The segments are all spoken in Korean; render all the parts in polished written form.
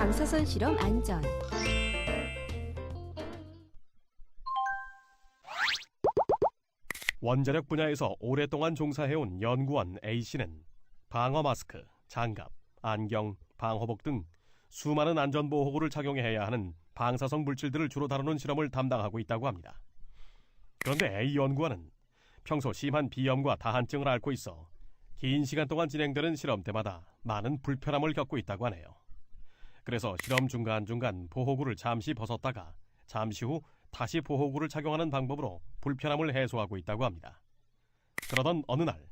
방사선 실험 안전. 원자력 분야에서 오랫동안 종사해온 연구원 A씨는 방어 마스크, 장갑, 안경, 방호복 등 수많은 안전보호구를 착용해야 하는 방사성 물질들을 주로 다루는 실험을 담당하고 있다고 합니다. 그런데 A 연구원은 평소 심한 비염과 다한증을 앓고 있어 긴 시간 동안 진행되는 실험 때마다 많은 불편함을 겪고 있다고 하네요. 그래서 실험 중간중간 보호구를 잠시 벗었다가 잠시 후 다시 보호구를 착용하는 방법으로 불편함을 해소하고 있다고 합니다. 그러던 어느 날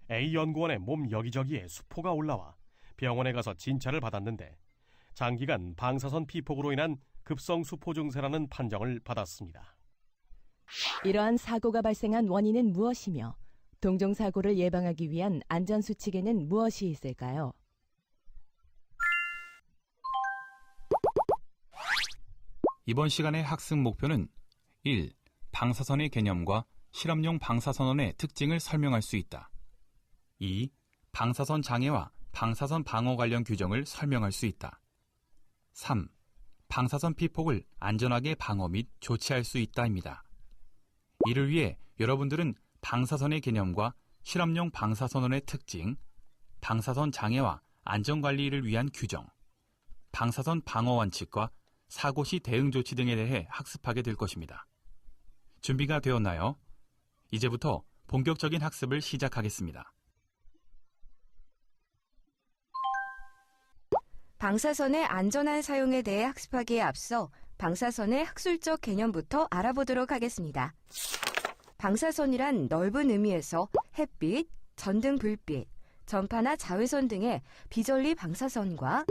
A 연구원의 몸 여기저기에 수포가 올라와 병원에 가서 진찰을 받았는데 장기간 방사선 피폭으로 인한 급성 수포 증세라는 판정을 받았습니다. 이러한 사고가 발생한 원인은 무엇이며 동종사고를 예방하기 위한 안전수칙에는 무엇이 있을까요? 이번 시간의 학습 목표는 1. 방사선의 개념과 실험용 방사선원의 특징을 설명할 수 있다. 2. 방사선 장애와 방사선 방어 관련 규정을 설명할 수 있다. 3. 방사선 피폭을 안전하게 방어 및 조치할 수 있다입니다. 이를 위해 여러분들은 방사선의 개념과 실험용 방사선원의 특징, 방사선 장애와 안전관리를 위한 규정, 방사선 방어 원칙과 사고 시 대응 조치 등에 대해 학습하게 될 것입니다. 준비가 되었나요? 이제부터 본격적인 학습을 시작하겠습니다. 방사선의 안전한 사용에 대해 학습하기에 앞서 방사선의 학술적 개념부터 알아보도록 하겠습니다. 방사선이란 넓은 의미에서 햇빛, 전등 불빛, 전파나 자외선 등의 비전리 방사선과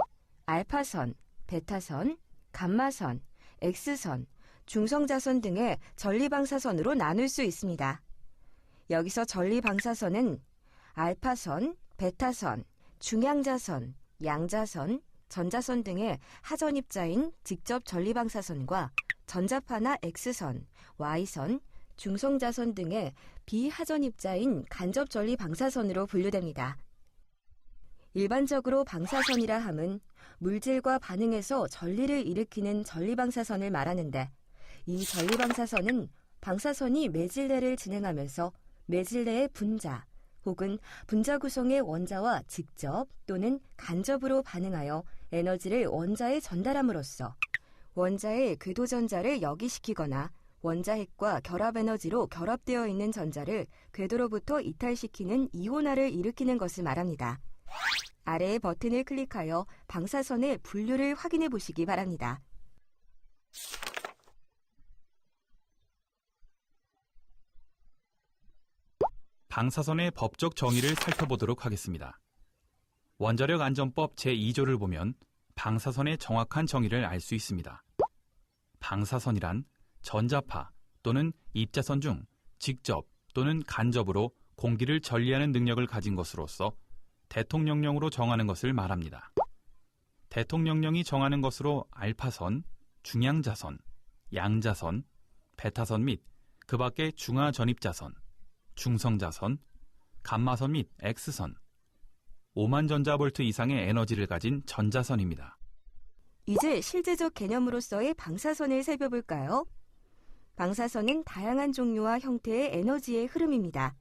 알파선, 베타선, 감마선, X선, 중성자선 등의 전리방사선으로 나눌 수 있습니다. 여기서 전리방사선은 알파선, 베타선, 중향자선, 양자선, 전자선 등의 하전입자인 직접 전리방사선과 전자파나 X선, Y선, 중성자선 등의 비하전입자인 간접 전리방사선으로 분류됩니다. 일반적으로 방사선이라 함은 물질과 반응해서 전리를 일으키는 전리방사선을 말하는데, 이 전리방사선은 방사선이 매질내를 진행하면서 매질내의 분자 혹은 분자 구성의 원자와 직접 또는 간접으로 반응하여 에너지를 원자에 전달함으로써 원자의 궤도전자를 역이시키거나 원자핵과 결합에너지로 결합되어 있는 전자를 궤도로부터 이탈시키는 이온화를 일으키는 것을 말합니다. 아래의 버튼을 클릭하여 방사선의 분류를 확인해 보시기 바랍니다. 방사선의 법적 정의를 살펴보도록 하겠습니다. 원자력 안전법 제2조를 보면 방사선의 정확한 정의를 알 수 있습니다. 방사선이란 전자파 또는 입자선 중 직접 또는 간접으로 공기를 전리하는 능력을 가진 것으로서 대통령령으로 정하는 것을 말합니다. 대통령령이 정하는 것으로 알파선, 중향자선, 양자선, 베타선 및 그 밖의 중하전입자선, 중성자선, 감마선 및 X선, 5만 전자볼트 이상의 에너지를 가진 전자선입니다. 이제 실제적 개념으로서의 방사선을 살펴볼까요? 방사선은 다양한 종류와 형태의 에너지의 흐름입니다.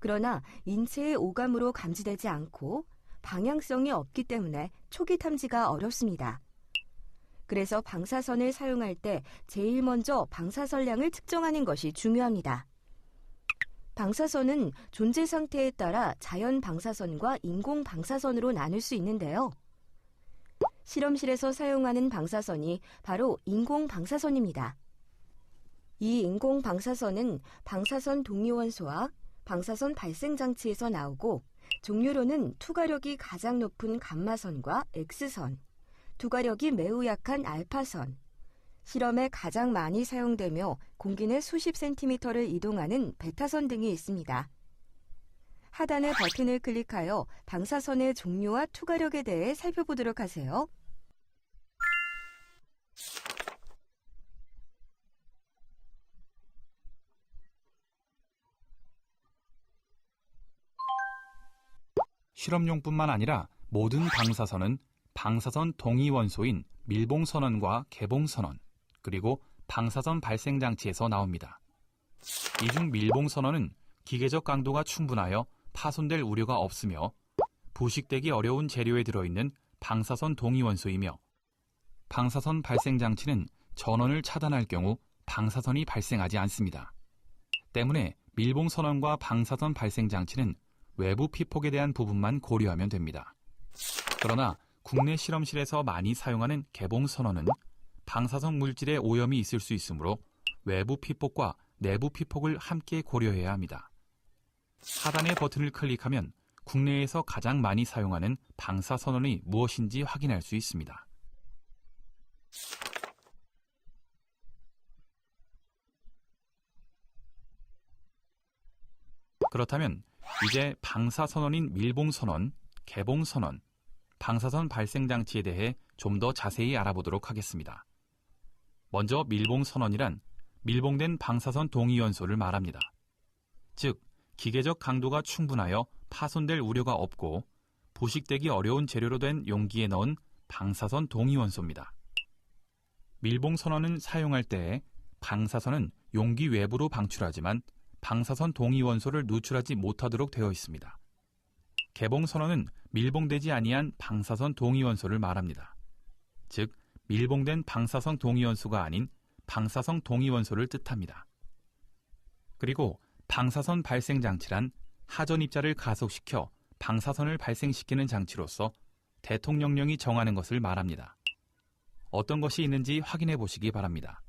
그러나 인체의 오감으로 감지되지 않고 방향성이 없기 때문에 초기 탐지가 어렵습니다. 그래서 방사선을 사용할 때 제일 먼저 방사선량을 측정하는 것이 중요합니다. 방사선은 존재 상태에 따라 자연 방사선과 인공 방사선으로 나눌 수 있는데요. 실험실에서 사용하는 방사선이 바로 인공 방사선입니다. 이 인공 방사선은 방사선 동위원소와 방사선 발생 장치에서 나오고 종류로는 투과력이 가장 높은 감마선과 X선, 투과력이 매우 약한 알파선, 실험에 가장 많이 사용되며 공기 내 수십 센티미터를 이동하는 베타선 등이 있습니다. 하단의 버튼을 클릭하여 방사선의 종류와 투과력에 대해 살펴보도록 하세요. 실험용뿐만 아니라 모든 방사선은 방사선 동위원소인 밀봉선언과 개봉선언, 그리고 방사선 발생장치에서 나옵니다. 이 중 밀봉선언은 기계적 강도가 충분하여 파손될 우려가 없으며 부식되기 어려운 재료에 들어있는 방사선 동위원소이며, 방사선 발생장치는 전원을 차단할 경우 방사선이 발생하지 않습니다. 때문에 밀봉선언과 방사선 발생장치는 외부 피폭에 대한 부분만 고려하면 됩니다. 그러나 국내 실험실에서 많이 사용하는 개봉선언은 방사성 물질의 오염이 있을 수 있으므로 외부 피폭과 내부 피폭을 함께 고려해야 합니다. 하단의 버튼을 클릭하면 국내에서 가장 많이 사용하는 방사선언이 무엇인지 확인할 수 있습니다. 그렇다면 이제 방사선언인 밀봉선언, 개봉선언, 방사선 발생장치에 대해 좀 더 자세히 알아보도록 하겠습니다. 먼저 밀봉선언이란 밀봉된 방사선 동위원소를 말합니다. 즉, 기계적 강도가 충분하여 파손될 우려가 없고 부식되기 어려운 재료로 된 용기에 넣은 방사선 동위원소입니다. 밀봉선언은 사용할 때 방사선은 용기 외부로 방출하지만 방사선 동위원소를 누출하지 못하도록 되어 있습니다. 개봉선언은 밀봉되지 아니한 방사선 동위원소를 말합니다. 즉, 밀봉된 방사성 동위원소가 아닌 방사성 동위원소를 뜻합니다. 그리고 방사선 발생장치란 하전 입자를 가속시켜 방사선을 발생시키는 장치로서 대통령령이 정하는 것을 말합니다. 어떤 것이 있는지 확인해 보시기 바랍니다.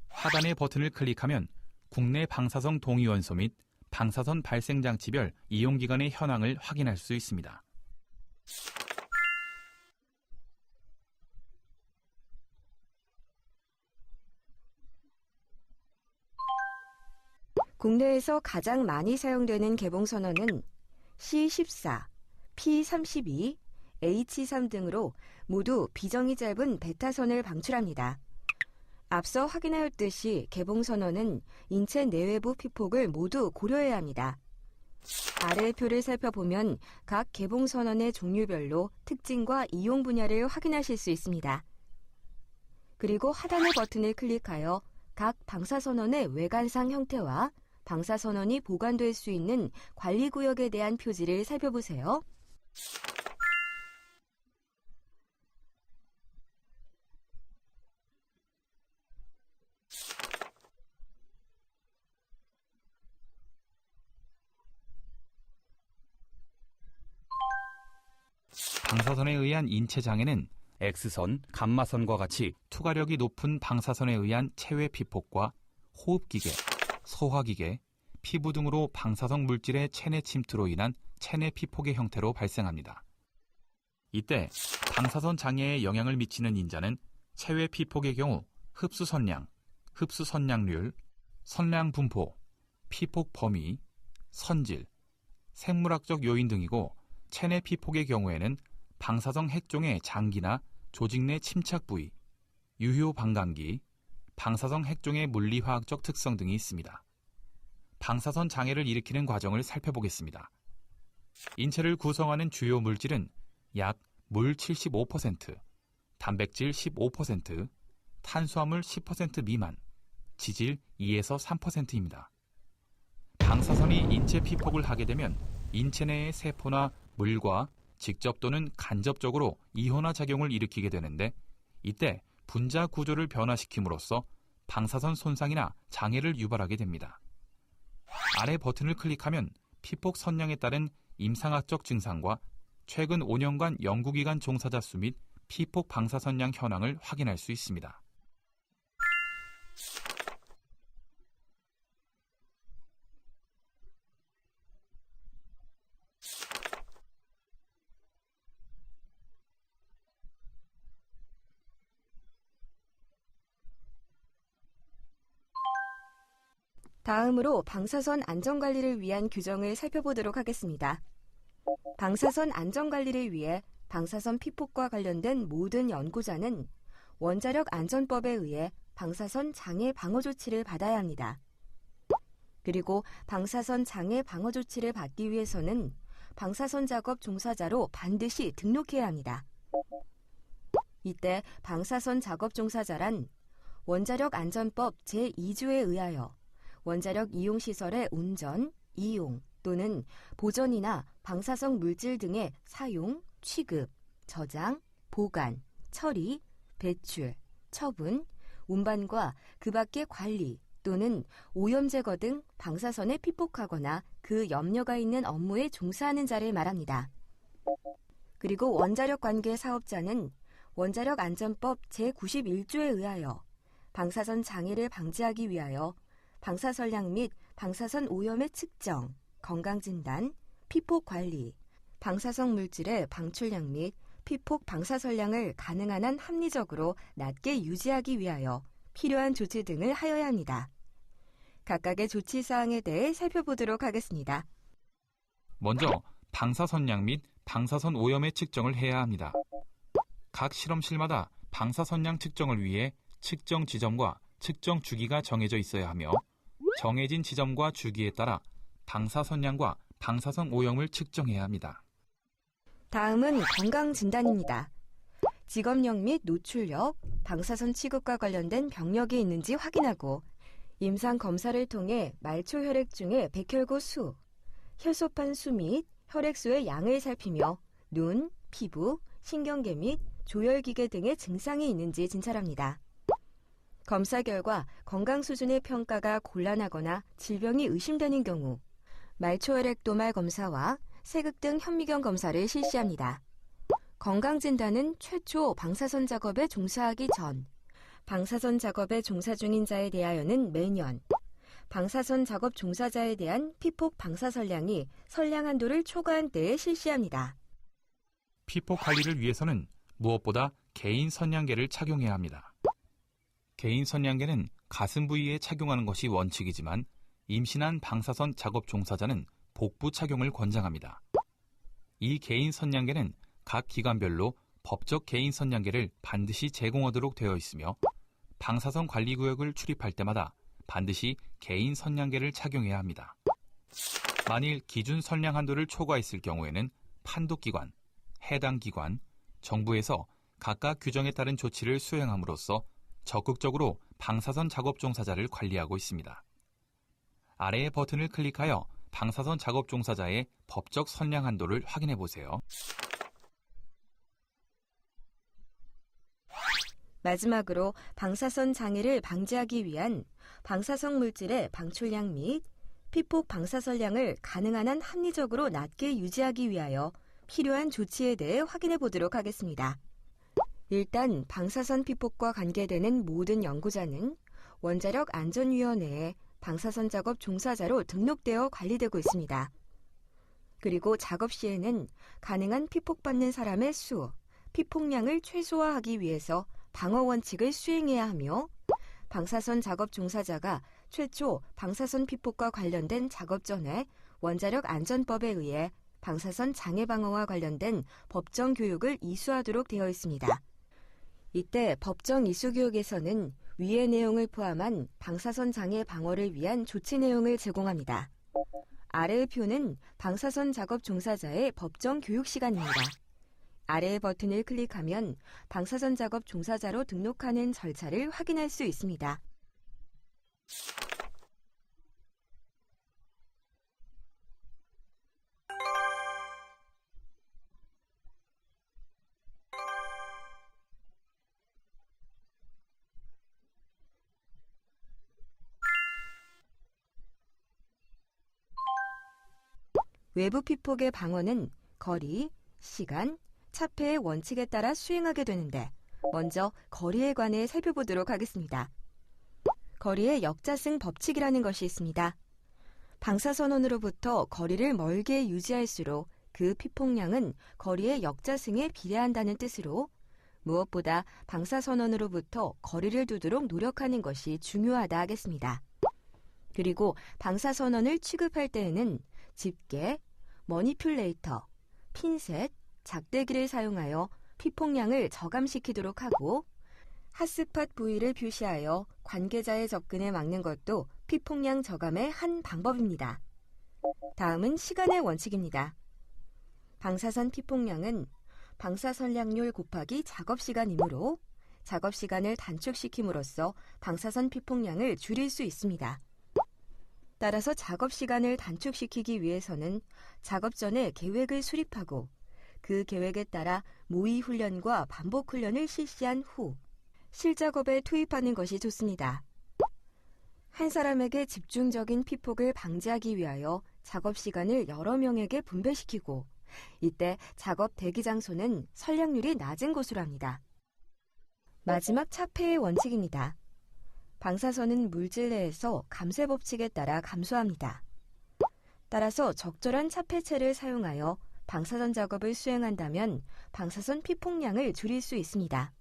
하단의 버튼을 클릭하면 국내 방사성 동위원소 및 방사선 발생장치별 이용기간의 현황을 확인할 수 있습니다. 국내에서 가장 많이 사용되는 개봉선언은 C14, P32, H3 등으로 모두 비정이 짧은 베타선을 방출합니다. 앞서 확인하였듯이 개봉선언은 인체 내외부 피폭을 모두 고려해야 합니다. 아래 표를 살펴보면 각 개봉선언의 종류별로 특징과 이용 분야를 확인하실 수 있습니다. 그리고 하단의 버튼을 클릭하여 각 방사선언의 외관상 형태와 방사선언이 보관될 수 있는 관리구역에 대한 표지를 살펴보세요. 방사선에 의한 인체 장애는 X선, 감마선과 같이 투과력이 높은 방사선에 의한 체외 피폭과 호흡기계, 소화기계, 피부 등으로 방사성 물질의 체내 침투로 인한 체내 피폭의 형태로 발생합니다. 이때 방사선 장애에 영향을 미치는 인자는 체외 피폭의 경우 흡수선량, 흡수선량률, 선량 분포, 피폭 범위, 선질, 생물학적 요인 등이고, 체내 피폭의 경우에는 방사성 핵종의 장기나 조직 내 침착 부위, 유효 방광기, 방사성 핵종의 물리화학적 특성 등이 있습니다. 방사선 장애를 일으키는 과정을 살펴보겠습니다. 인체를 구성하는 주요 물질은 약 물 75%, 단백질 15%, 탄수화물 10% 미만, 지질 2에서 3%입니다. 방사선이 인체 피폭을 하게 되면 인체 내의 세포나 물과 직접 또는 간접적으로 이온화 작용을 일으키게 되는데, 이때 분자 구조를 변화시킴으로써 방사선 손상이나 장애를 유발하게 됩니다. 아래 버튼을 클릭하면 피폭 선량에 따른 임상학적 증상과 최근 5년간 연구기관 종사자 수 및 피폭 방사선량 현황을 확인할 수 있습니다. 다음으로 방사선 안전관리를 위한 규정을 살펴보도록 하겠습니다. 방사선 안전관리를 위해 방사선 피폭과 관련된 모든 연구자는 원자력 안전법에 의해 방사선 장애 방어 조치를 받아야 합니다. 그리고 방사선 장애 방어 조치를 받기 위해서는 방사선 작업 종사자로 반드시 등록해야 합니다. 이때 방사선 작업 종사자란 원자력 안전법 제2조에 의하여 원자력 이용시설의 운전, 이용 또는 보존이나 방사성 물질 등의 사용, 취급, 저장, 보관, 처리, 배출, 처분, 운반과 그 밖의 관리 또는 오염 제거 등 방사선에 피폭하거나 그 염려가 있는 업무에 종사하는 자를 말합니다. 그리고 원자력 관계 사업자는 원자력 안전법 제91조에 의하여 방사선 장애를 방지하기 위하여 방사선량 및 방사선 오염의 측정, 건강진단, 피폭 관리, 방사성 물질의 방출량 및 피폭 방사선량을 가능한 한 합리적으로 낮게 유지하기 위하여 필요한 조치 등을 하여야 합니다. 각각의 조치 사항에 대해 살펴보도록 하겠습니다. 먼저 방사선량 및 방사선 오염의 측정을 해야 합니다. 각 실험실마다 방사선량 측정을 위해 측정 지점과 측정 주기가 정해져 있어야 하며 정해진 지점과 주기에 따라 방사선량과 방사선 오염을 측정해야 합니다. 다음은 건강진단입니다. 직업력 및 노출력, 방사선 취급과 관련된 병력이 있는지 확인하고 임상 검사를 통해 말초 혈액 중의 백혈구 수, 혈소판 수 및 혈액수의 양을 살피며 눈, 피부, 신경계 및 조혈기계 등의 증상이 있는지 진찰합니다. 검사 결과 건강 수준의 평가가 곤란하거나 질병이 의심되는 경우 말초혈액 도말 검사와 세극등 현미경 검사를 실시합니다. 건강진단은 최초 방사선 작업에 종사하기 전, 방사선 작업에 종사 중인 자에 대하여는 매년, 방사선 작업 종사자에 대한 피폭 방사선량이 선량 한도를 초과한 때에 실시합니다. 피폭 관리를 위해서는 무엇보다 개인 선량계를 착용해야 합니다. 개인 선량계는 가슴 부위에 착용하는 것이 원칙이지만 임신한 방사선 작업 종사자는 복부 착용을 권장합니다. 이 개인 선량계는 각 기관별로 법적 개인 선량계를 반드시 제공하도록 되어 있으며 방사선 관리구역을 출입할 때마다 반드시 개인 선량계를 착용해야 합니다. 만일 기준 선량 한도를 초과했을 경우에는 판독기관, 해당 기관, 정부에서 각각 규정에 따른 조치를 수행함으로써 적극적으로 방사선 작업 종사자를 관리하고 있습니다. 아래의 버튼을 클릭하여 방사선 작업 종사자의 법적 선량 한도를 확인해 보세요. 마지막으로 방사선 장애를 방지하기 위한 방사성 물질의 방출량 및 피폭 방사선량을 가능한 한 합리적으로 낮게 유지하기 위하여 필요한 조치에 대해 확인해 보도록 하겠습니다. 일단 방사선 피폭과 관계되는 모든 연구자는 원자력 안전위원회에 방사선 작업 종사자로 등록되어 관리되고 있습니다. 그리고 작업 시에는 가능한 피폭받는 사람의 수, 피폭량을 최소화하기 위해서 방어 원칙을 수행해야 하며 방사선 작업 종사자가 최초 방사선 피폭과 관련된 작업 전에 원자력 안전법에 의해 방사선 장애 방어와 관련된 법정 교육을 이수하도록 되어 있습니다. 이때 법정 이수 교육에서는 위의 내용을 포함한 방사선 장애 방어를 위한 조치 내용을 제공합니다. 아래의 표는 방사선 작업 종사자의 법정 교육 시간입니다. 아래의 버튼을 클릭하면 방사선 작업 종사자로 등록하는 절차를 확인할 수 있습니다. 외부 피폭의 방어는 거리, 시간, 차폐의 원칙에 따라 수행하게 되는데 먼저 거리에 관해 살펴보도록 하겠습니다. 거리의 역자승 법칙이라는 것이 있습니다. 방사선원으로부터 거리를 멀게 유지할수록 그 피폭량은 거리의 역자승에 비례한다는 뜻으로 무엇보다 방사선원으로부터 거리를 두도록 노력하는 것이 중요하다 하겠습니다. 그리고 방사선원을 취급할 때에는 집게, 머니퓰레이터, 핀셋, 작대기를 사용하여 피폭량을 저감시키도록 하고 핫스팟 부위를 표시하여 관계자의 접근에 막는 것도 피폭량 저감의 한 방법입니다. 다음은 시간의 원칙입니다. 방사선 피폭량은 방사선량률 곱하기 작업시간이므로 작업시간을 단축시킴으로써 방사선 피폭량을 줄일 수 있습니다. 따라서 작업시간을 단축시키기 위해서는 작업 전에 계획을 수립하고 그 계획에 따라 모의 훈련과 반복 훈련을 실시한 후 실작업에 투입하는 것이 좋습니다. 한 사람에게 집중적인 피폭을 방지하기 위하여 작업시간을 여러 명에게 분배시키고 이때 작업 대기 장소는 선량률이 낮은 곳으로 합니다. 마지막 차폐의 원칙입니다. 방사선은 물질 내에서 감쇄 법칙에 따라 감소합니다. 따라서 적절한 차폐체를 사용하여 방사선 작업을 수행한다면 방사선 피폭량을 줄일 수 있습니다.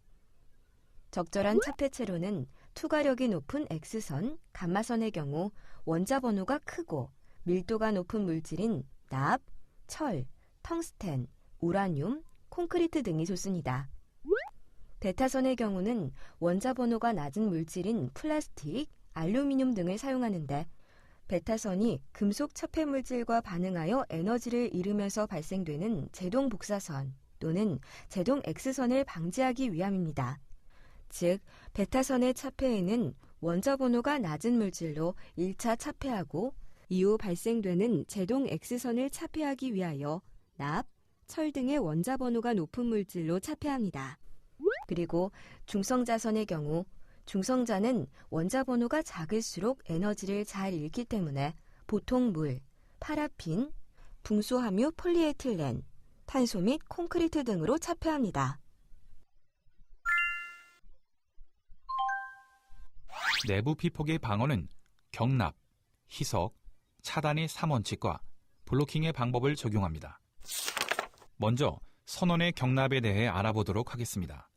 적절한 차폐체로는 투과력이 높은 X선, 감마선의 경우 원자 번호가 크고 밀도가 높은 물질인 납, 철, 텅스텐, 우라늄, 콘크리트 등이 좋습니다. 베타선의 경우는 원자 번호가 낮은 물질인 플라스틱, 알루미늄 등을 사용하는데 베타선이 금속 차폐 물질과 반응하여 에너지를 잃으면서 발생되는 제동 복사선 또는 제동 X선을 방지하기 위함입니다. 즉, 베타선의 차폐에는 원자 번호가 낮은 물질로 1차 차폐하고 이후 발생되는 제동 X선을 차폐하기 위하여 납, 철 등의 원자 번호가 높은 물질로 차폐합니다. 그리고 중성자선의 경우 중성자는 원자 번호가 작을수록 에너지를 잘 잃기 때문에 보통 물, 파라핀, 붕소함유 폴리에틸렌, 탄소 및 콘크리트 등으로 차폐합니다. 내부 피폭의 방어는 경납, 희석, 차단의 3원칙과 블로킹의 방법을 적용합니다. 먼저 선원의 경납에 대해 알아보도록 하겠습니다.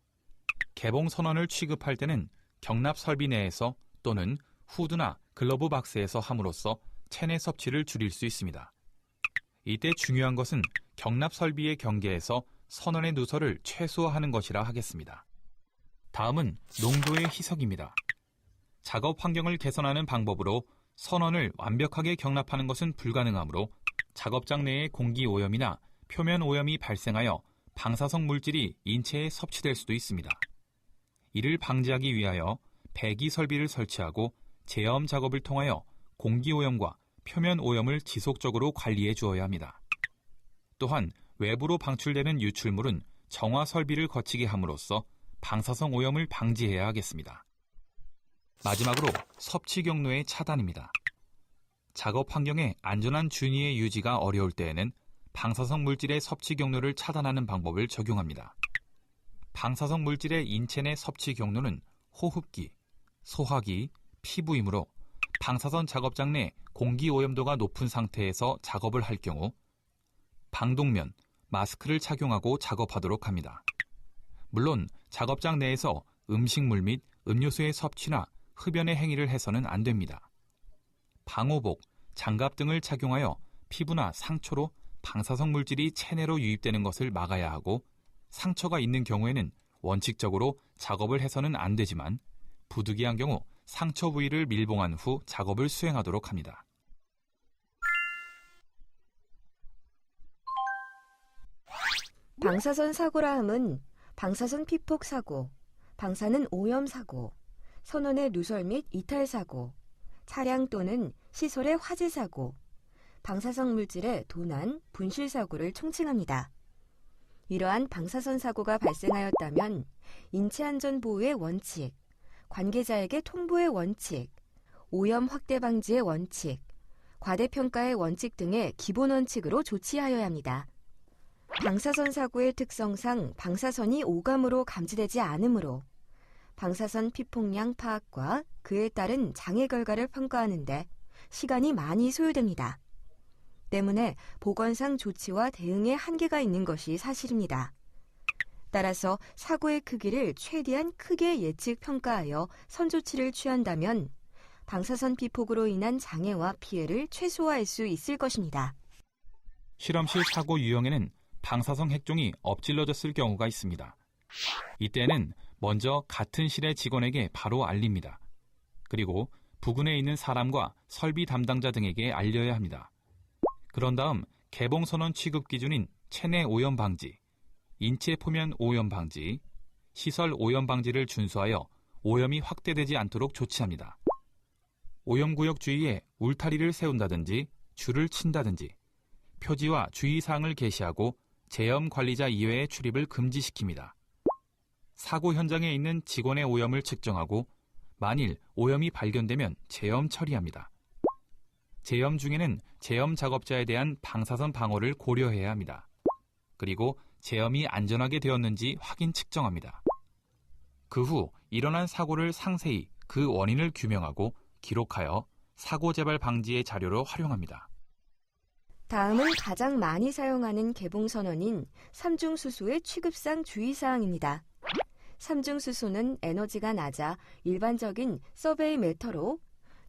개봉 선원을 취급할 때는 경납 설비 내에서 또는 후드나 글러브 박스에서 함으로써 체내 섭취를 줄일 수 있습니다. 이때 중요한 것은 경납 설비의 경계에서 선원의 누설을 최소화하는 것이라 하겠습니다. 다음은 농도의 희석입니다. 작업 환경을 개선하는 방법으로 선원을 완벽하게 경납하는 것은 불가능하므로 작업장 내의 공기 오염이나 표면 오염이 발생하여 방사성 물질이 인체에 섭취될 수도 있습니다. 이를 방지하기 위하여 배기 설비를 설치하고 제염 작업을 통하여 공기 오염과 표면 오염을 지속적으로 관리해 주어야 합니다. 또한 외부로 방출되는 유출물은 정화 설비를 거치게 함으로써 방사성 오염을 방지해야 하겠습니다. 마지막으로 섭취 경로의 차단입니다. 작업 환경에 안전한 준위의 유지가 어려울 때에는 방사성 물질의 섭취 경로를 차단하는 방법을 적용합니다. 방사성 물질의 인체 내 섭취 경로는 호흡기, 소화기, 피부이므로 방사선 작업장 내 공기 오염도가 높은 상태에서 작업을 할 경우 방독면, 마스크를 착용하고 작업하도록 합니다. 물론 작업장 내에서 음식물 및 음료수의 섭취나 흡연의 행위를 해서는 안 됩니다. 방호복, 장갑 등을 착용하여 피부나 상처로 방사성 물질이 체내로 유입되는 것을 막아야 하고 상처가 있는 경우에는 원칙적으로 작업을 해서는 안 되지만 부득이한 경우 상처 부위를 밀봉한 후 작업을 수행하도록 합니다. 방사선 사고라 함은 방사선 피폭 사고, 방사능 오염 사고, 선원의 누설 및 이탈 사고, 차량 또는 시설의 화재 사고, 방사성 물질의 도난, 분실 사고를 총칭합니다. 이러한 방사선 사고가 발생하였다면 인체 안전 보호의 원칙, 관계자에게 통보의 원칙, 오염 확대 방지의 원칙, 과대평가의 원칙 등의 기본 원칙으로 조치하여야 합니다. 방사선 사고의 특성상 방사선이 오감으로 감지되지 않으므로 방사선 피폭량 파악과 그에 따른 장애 결과를 평가하는 데 시간이 많이 소요됩니다. 때문에 보건상 조치와 대응에 한계가 있는 것이 사실입니다. 따라서 사고의 크기를 최대한 크게 예측 평가하여 선조치를 취한다면 방사선 피폭으로 인한 장애와 피해를 최소화할 수 있을 것입니다. 실험실 사고 유형에는 방사성 핵종이 엎질러졌을 경우가 있습니다. 이때는 먼저 같은 실의 직원에게 바로 알립니다. 그리고 부근에 있는 사람과 설비 담당자 등에게 알려야 합니다. 그런 다음 개봉선원 취급 기준인 체내 오염 방지, 인체 표면 오염 방지, 시설 오염 방지를 준수하여 오염이 확대되지 않도록 조치합니다. 오염구역 주위에 울타리를 세운다든지 줄을 친다든지 표지와 주의사항을 게시하고 제염 관리자 이외의 출입을 금지시킵니다. 사고 현장에 있는 직원의 오염을 측정하고 만일 오염이 발견되면 제염 처리합니다. 제염 중에는 제염 작업자에 대한 방사선 방호를 고려해야 합니다. 그리고 제염이 안전하게 되었는지 확인 측정합니다. 그 후 일어난 사고를 상세히 그 원인을 규명하고 기록하여 사고 재발 방지의 자료로 활용합니다. 다음은 가장 많이 사용하는 개봉선언인 삼중수소의 취급상 주의사항입니다. 삼중수소는 에너지가 낮아 일반적인 서베이 메터로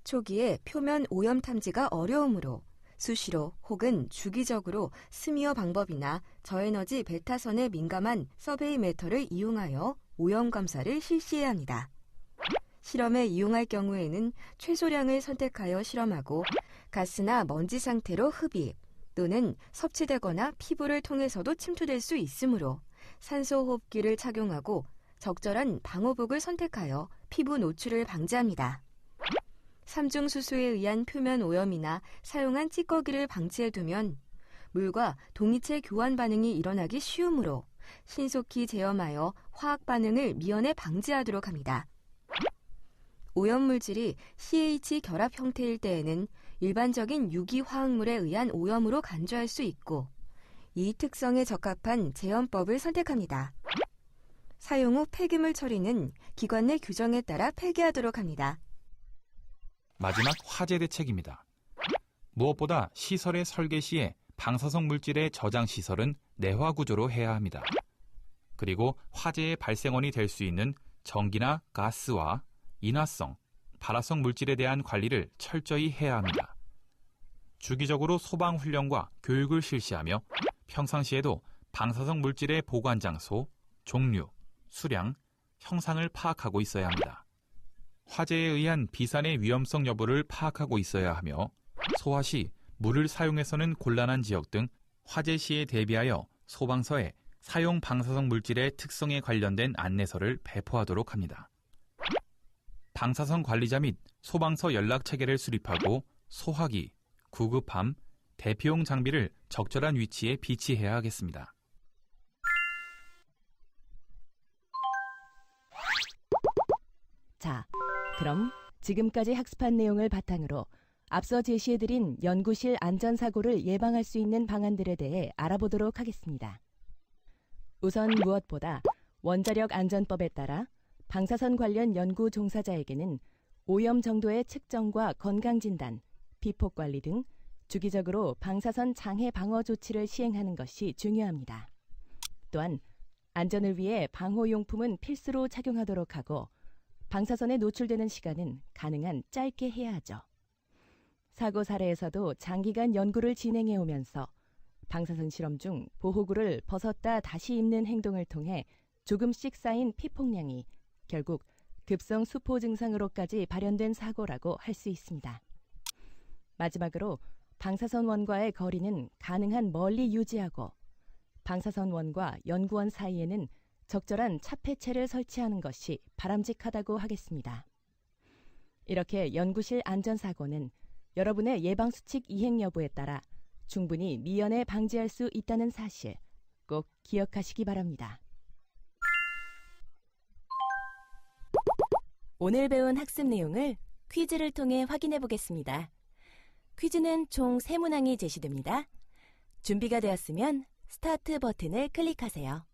초기에 표면 오염 탐지가 어려우므로 수시로 혹은 주기적으로 스미어 방법이나 저에너지 베타선에 민감한 서베이 메터를 이용하여 오염 감사를 실시해야 합니다. 실험에 이용할 경우에는 최소량을 선택하여 실험하고 가스나 먼지 상태로 흡입 또는 섭취되거나 피부를 통해서도 침투될 수 있으므로 산소 호흡기를 착용하고 적절한 방호복을 선택하여 피부 노출을 방지합니다. 삼중수소에 의한 표면 오염이나 사용한 찌꺼기를 방치해두면 물과 동위체 교환 반응이 일어나기 쉬우므로 신속히 제염하여 화학 반응을 미연에 방지하도록 합니다. 오염물질이 CH 결합 형태일 때에는 일반적인 유기화학물에 의한 오염으로 간주할 수 있고 이 특성에 적합한 제염법을 선택합니다. 사용 후 폐기물 처리는 기관 내 규정에 따라 폐기하도록 합니다. 마지막 화재 대책입니다. 무엇보다 시설의 설계 시에 방사성 물질의 저장 시설은 내화 구조로 해야 합니다. 그리고 화재의 발생원이 될 수 있는 전기나 가스와 인화성, 발화성 물질에 대한 관리를 철저히 해야 합니다. 주기적으로 소방 훈련과 교육을 실시하며 평상시에도 방사성 물질의 보관 장소, 종류, 수량, 형상을 파악하고 있어야 합니다. 화재에 의한 비산의 위험성 여부를 파악하고 있어야 하며 소화 시 물을 사용해서는 곤란한 지역 등 화재 시에 대비하여 소방서에 사용 방사성 물질의 특성에 관련된 안내서를 배포하도록 합니다. 방사선 관리자 및 소방서 연락 체계를 수립하고 소화기, 구급함, 대피용 장비를 적절한 위치에 비치해야 하겠습니다. 자, 그럼 지금까지 학습한 내용을 바탕으로 앞서 제시해드린 연구실 안전사고를 예방할 수 있는 방안들에 대해 알아보도록 하겠습니다. 우선 무엇보다 원자력 안전법에 따라 방사선 관련 연구 종사자에게는 오염 정도의 측정과 건강진단, 비폭 관리 등 주기적으로 방사선 장애 방어 조치를 시행하는 것이 중요합니다. 또한 안전을 위해 방호용품은 필수로 착용하도록 하고 방사선에 노출되는 시간은 가능한 짧게 해야 하죠. 사고 사례에서도 장기간 연구를 진행해 오면서 방사선 실험 중 보호구를 벗었다 다시 입는 행동을 통해 조금씩 쌓인 피폭량이 결국 급성 수포 증상으로까지 발현된 사고라고 할 수 있습니다. 마지막으로 방사선원과의 거리는 가능한 멀리 유지하고 방사선원과 연구원 사이에는 적절한 차폐체를 설치하는 것이 바람직하다고 하겠습니다. 이렇게 연구실 안전사고는 여러분의 예방수칙 이행 여부에 따라 충분히 미연에 방지할 수 있다는 사실 꼭 기억하시기 바랍니다. 오늘 배운 학습 내용을 퀴즈를 통해 확인해 보겠습니다. 퀴즈는 총 3문항이 제시됩니다. 준비가 되었으면 스타트 버튼을 클릭하세요.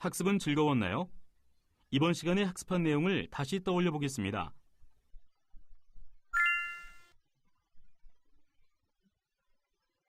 학습은 즐거웠나요? 이번 시간에 학습한 내용을 다시 떠올려 보겠습니다.